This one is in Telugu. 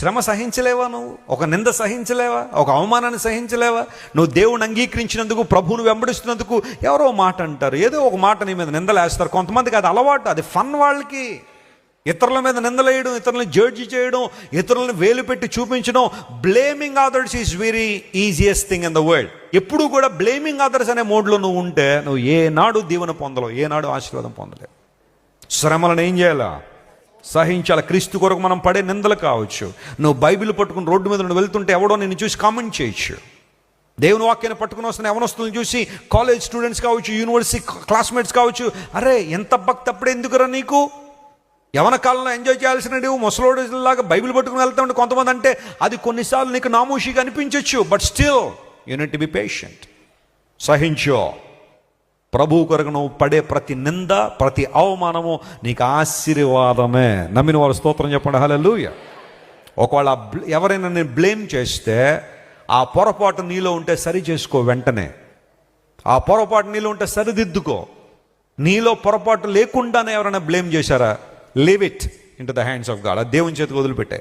శ్రమ సహించలేవా? నువ్వు ఒక నింద సహించలేవా? ఒక అవమానాన్ని సహించలేవా? నువ్వు దేవుని అంగీకరించినందుకు, ప్రభువును వెంబడిస్తున్నందుకు ఎవరో మాట అంటారు, ఏదో ఒక మాట నీ మీద నిందలేస్తారు. కొంతమందికి అది అలవాటు, అది ఫన్ వాళ్ళకి. ఇతరుల మీద నిందలేయడం, ఇతరులను జడ్జి చేయడం, ఇతరులను వేలు పెట్టి చూపించడం. Blaming others is very easiest thing in the world. ఎప్పుడు కూడా బ్లేమింగ్ అదర్స్ అనే మోడ్లో నువ్వు ఉంటే నువ్వు ఏనాడు దీవెన పొందలేవు, ఏనాడు ఆశీర్వాదం పొందలేవు. శ్రమలను ఏం చేయాలా? సహించాలి. క్రీస్తు కొరకు మనం పడే నిందలు కావచ్చు. నువ్వు బైబిల్ పట్టుకుని రోడ్డు మీద నువ్వు వెళ్తుంటే ఎవడో నిన్ను చూసి కామెంట్ చేయొచ్చు. దేవుని వాక్యాన్ని పట్టుకుని వస్తున్న యవనస్తులను చూసి కాలేజ్ స్టూడెంట్స్ కావచ్చు, యూనివర్సిటీ క్లాస్మేట్స్ కావచ్చు, అరే ఎంత భక్తి అప్పుడే ఎందుకురా నీకు, యవన కాలంలో ఎంజాయ్ చేయాల్సిన నువ్వు ముసలోడిలాగా బైబిల్ పట్టుకుని వెళ్తా ఉంటే కొంతమంది అంటే అది కొన్నిసార్లు నీకు నామోషిగా అనిపించవచ్చు. But still you need to be patient. సహించో. ప్రభువు కొరకు నువ్వు పడే ప్రతి నింద, ప్రతి అవమానము నీకు ఆశీర్వాదమే. నమ్మిన వారు స్తోత్రం చెప్పండి. హల్లెలూయా. ఒకవేళ ఎవరైనా నేను బ్లేమ్ చేస్తే ఆ పొరపాటు నీలో ఉంటే సరి చేసుకో వెంటనే. ఆ పొరపాటు నీలో ఉంటే సరిదిద్దుకో. నీలో పొరపాటు లేకుండానే ఎవరైనా బ్లేమ్ చేశారా, leave it in to the hands of God. ఆ దేవుని చేతికి వదిలిపెట్టే.